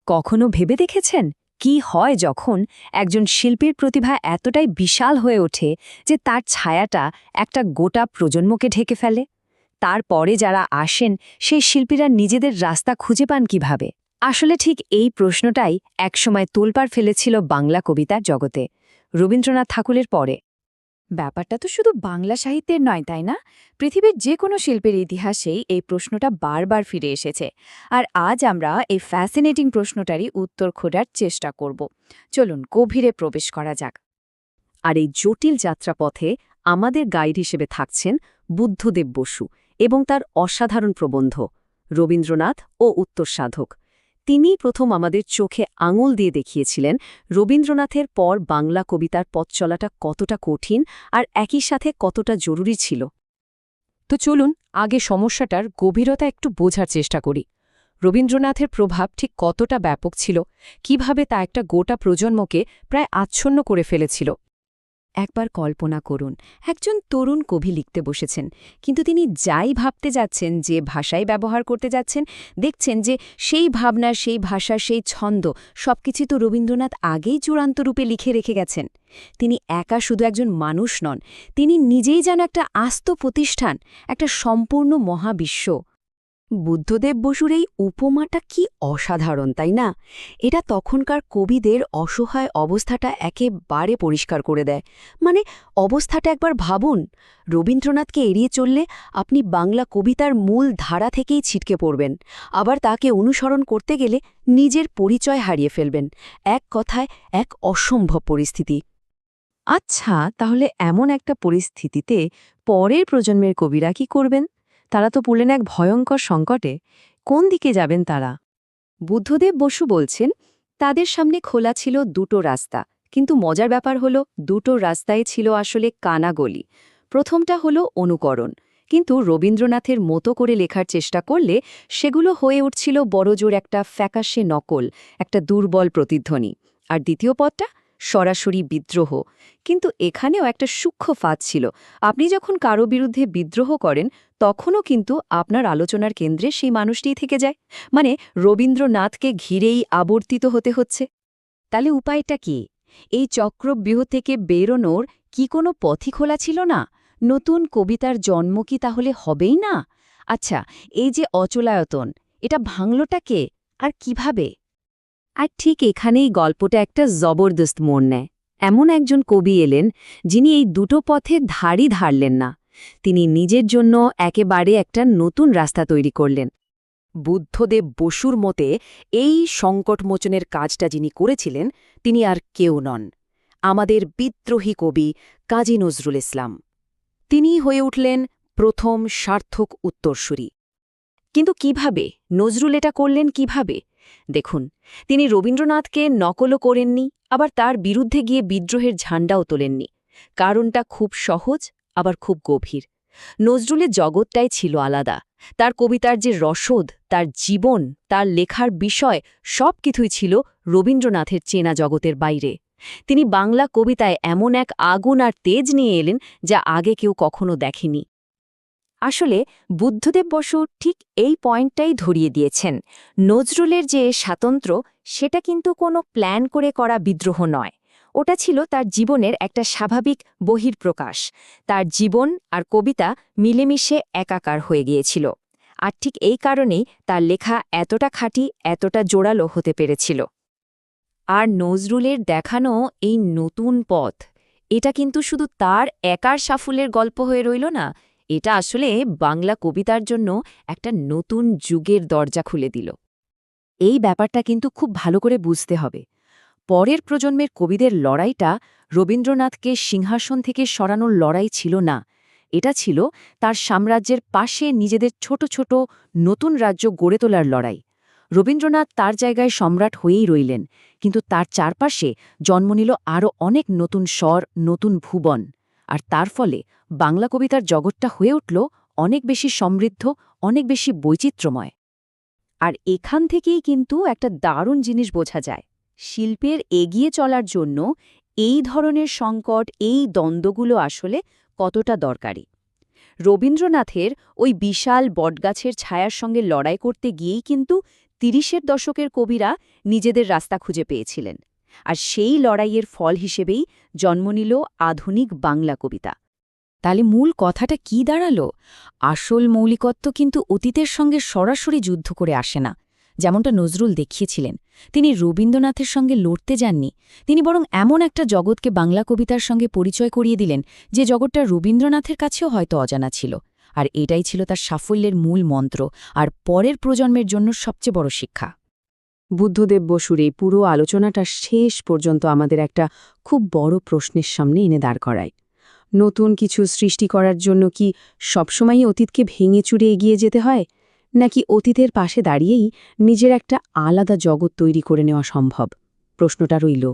কখনো ভেবে দেখেছেন কি হয় যখন একজন শিল্পীর প্রতিভা এতটাই বিশাল হয়ে ওঠে যে তার ছায়াটা একটা গোটা প্রজন্মকে ঢেকে ফেলে? তারপরে যারা আসেন সেই শিল্পীরা নিজেদের রাস্তা খুঁজে পান কিভাবে? আসলে ঠিক এই প্রশ্নটাই একসময় তোলপাড় ফেলেছিল বাংলা কবিতার জগতে, রবীন্দ্রনাথ ঠাকুরের পরে। ব্যাপারটা তো শুধু বাংলা সাহিত্যের নয়, তাই না? পৃথিবীর যে কোনো শিল্পের ইতিহাসেই এই প্রশ্নটা বারবার ফিরে এসেছে। আর আজ আমরা এই ফ্যাসিনেটিং প্রশ্নটারই উত্তর খোঁজার চেষ্টা করব। চলুন গভীরে প্রবেশ করা যাক। আর এই জটিল যাত্রাপথে আমাদের গাইড হিসেবে থাকছেন বুদ্ধদেব বসু এবং তার অসাধারণ প্রবন্ধ রবীন্দ্রনাথ ও উত্তরসাধক। তিনিই প্রথম আমাদের চোখে আঙুল দিয়ে দেখিয়েছিলেন রবীন্দ্রনাথের পর বাংলা কবিতার পথ চলাটা কতটা কঠিন আর একই সাথে কতটা জরুরি ছিল। তো চলুন আগে সমস্যাটার গভীরতা একটু বোঝার চেষ্টা করি। রবীন্দ্রনাথের প্রভাব ঠিক কতটা ব্যাপক ছিল, কিভাবে তা একটা গোটা প্রজন্মকে প্রায় আচ্ছন্ন করে ফেলেছিল। একবার কল্পনা করুন, একজন তরুণ কবি লিখতে বসেছেন, কিন্তু তিনি যাই ভাবতে যাচ্ছেন, যে ভাষাই ব্যবহার করতে যাচ্ছেন, দেখছেন যে সেই ভাবনার, সেই ভাষা, সেই ছন্দ সবকিছু তো রবীন্দ্রনাথ আগেই চূড়ান্ত রূপে লিখে রেখে গেছেন। তিনি একা শুধু একজন মানুষ নন, তিনি নিজেই যেন একটা আস্ত প্রতিষ্ঠান, একটা সম্পূর্ণ মহাবিশ্ব। বুদ্ধদেব বসুর এই উপমাটা কি অসাধারণ, তাই না? এটা তখনকার কবিদের অসহায় অবস্থাটা একেবারে পরিষ্কার করে দেয়। মানে অবস্থাটা একবার ভাবুন, রবীন্দ্রনাথকে এড়িয়ে চললে আপনি বাংলা কবিতার মূল ধারা থেকেই ছিটকে পড়বেন, আবার তাকে অনুসরণ করতে গেলে নিজের পরিচয় হারিয়ে ফেলবেন। এক কথায় এক অসম্ভব পরিস্থিতি। আচ্ছা, তাহলে এমন একটা পরিস্থিতিতে পরের প্রজন্মের কবিরা কি করবেন? তারা তো পড়লেন এক ভয়ঙ্কর সংকটে। কোন দিকে যাবেন তারা? বুদ্ধদেব বসু বলছেন, তাদের সামনে খোলা ছিল দুটো রাস্তা, কিন্তু মজার ব্যাপার হলো দুটো রাস্তায় ছিল আসলে কানাগলি। প্রথমটা হলো অনুকরণ, কিন্তু রবীন্দ্রনাথের মতো করে লেখার চেষ্টা করলে সেগুলো হয়ে উঠছিল বড়জোর একটা ফ্যাকাশে নকল, একটা দুর্বল প্রতিধ্বনি। আর দ্বিতীয় পথটা সরাসরি বিদ্রোহ। কিন্তু এখানেও একটা সূক্ষ্ম ফাঁদ ছিল। আপনি যখন কারো বিরুদ্ধে বিদ্রোহ করেন, তখনও কিন্তু আপনার আলোচনার কেন্দ্রে সেই মানুষটিই থেকে যায়। মানে রবীন্দ্রনাথকে ঘিরেই আবর্তিত হতে হচ্ছে। তাহলে উপায়টা কি? এই চক্রব্যূহ থেকে বেরোনোর কি কোনো পথই খোলা ছিল না? নতুন কবিতার জন্ম কি তাহলে হবেই না? আচ্ছা, এই যে অচলায়তন, এটা ভাঙলটা কে আর কিভাবে? আর ঠিক এখানেই গল্পটা একটা জবরদস্ত মোড় নেয়। এমন একজন কবি এলেন যিনি এই দুটো পথের ধারই ধারলেন না। তিনি নিজের জন্য একেবারে একটা নতুন রাস্তা তৈরি করলেন। বুদ্ধদেব বসুর মতে এই সংকটমোচনের কাজটা যিনি করেছিলেন, তিনি আর কেউ নন, আমাদের বিদ্রোহী কবি কাজী নজরুল ইসলাম। তিনিই হয়ে উঠলেন প্রথম সার্থক উত্তরসূরি। কিন্তু কিভাবে নজরুল এটা করলেন কিভাবে? দেখুন, তিনি রবীন্দ্রনাথকে নকলও করেননি, আবার তার বিরুদ্ধে গিয়ে বিদ্রোহের ঝান্ডাও তোলেননি। কারণটা খুব সহজ, আবার খুব গভীর। নজরুলের জগৎটাই ছিল আলাদা। তার কবিতার যে রসদ, তার জীবন, তার লেখার বিষয় সব কিছুই ছিল রবীন্দ্রনাথের চেনা জগতের বাইরে। তিনি বাংলা কবিতায় এমন এক আগুন আর তেজ নিয়ে এলেন যা আগে কেউ কখনো দেখেনি। আসলে বুদ্ধদেব বসু ঠিক এই পয়েন্টটাই ধরিয়ে দিয়েছেন। নজরুলের যে স্বাতন্ত্র্য, সেটা কিন্তু কোনো প্ল্যান করে করা বিদ্রোহ নয়। ওটা ছিল তার জীবনের একটা স্বাভাবিক বহির্প্রকাশ। তার জীবন আর কবিতা মিলেমিশে একাকার হয়ে গিয়েছিল। আর ঠিক এই কারণেই তার লেখা এতটা খাঁটি, এতটা জোরালো হতে পেরেছিল। আর নজরুলের দেখানো এই নতুন পথ, এটা কিন্তু শুধু তার একার সাফল্যের গল্প হয়ে রইল না, এটা আসলে বাংলা কবিতার জন্য একটা নতুন যুগের দরজা খুলে দিল। এই ব্যাপারটা কিন্তু খুব ভালো করে বুঝতে হবে। পরের প্রজন্মের কবিদের লড়াইটা রবীন্দ্রনাথকে সিংহাসন থেকে সরানোর লড়াই ছিল না। এটা ছিল তার সাম্রাজ্যের পাশে নিজেদের ছোট ছোট নতুন রাজ্য গড়ে তোলার লড়াই। রবীন্দ্রনাথ তার জায়গায় সম্রাট হয়েই রইলেন, কিন্তু তার চারপাশে জন্ম নিল আরও অনেক নতুন স্বর, নতুন ভুবন। আর তার ফলে বাংলা কবিতার জগৎটা হয়ে উঠল অনেক বেশি সমৃদ্ধ, অনেক বেশি বৈচিত্র্যময়। আর এখান থেকেই কিন্তু একটা দারুণ জিনিস বোঝা যায়, শিল্পের এগিয়ে চলার জন্য এই ধরনের সংকট, এই দ্বন্দ্বগুলো আসলে কতটা দরকারি। রবীন্দ্রনাথের ওই বিশাল বটগাছের ছায়ার সঙ্গে লড়াই করতে গিয়েই কিন্তু ৩০-এর দশকের কবিরা নিজেদের রাস্তা খুঁজে পেয়েছিলেন আর সেই লড়াইয়ের ফল হিসেবেই জন্ম নিল আধুনিক বাংলা কবিতা। তাহলে মূল কথাটা কি দাঁড়ালো? আসল মৌলিকত্ব কিন্তু অতীতের সঙ্গে সরাসরি যুদ্ধ করে আসে না, যেমনটা নজরুল দেখিয়েছিলেন। তিনি রবীন্দ্রনাথের সঙ্গে লড়তে যাননি, তিনি বরং এমন একটা জগৎকে বাংলা কবিতার সঙ্গে পরিচয় করিয়ে দিলেন যে জগৎটা রবীন্দ্রনাথের কাছেও হয়তো অজানা ছিল। আর এটাই ছিল তার সাফল্যের মূল মন্ত্র আর পরের প্রজন্মের জন্য সবচেয়ে বড় শিক্ষা। বুদ্ধদেব বসুর এই পুরো আলোচনাটা শেষ পর্যন্ত আমাদের একটা খুব বড় প্রশ্নের সামনে এনে দাঁড় করায়। নতুন কিছু সৃষ্টি করার জন্য কি সবসময়ই অতীতকে ভেঙে চুরে এগিয়ে যেতে হয়, নাকি অতীতের পাশে দাঁড়িয়েই নিজের একটা আলাদা জগৎ তৈরি করে নেওয়া সম্ভব? প্রশ্নটা রইল।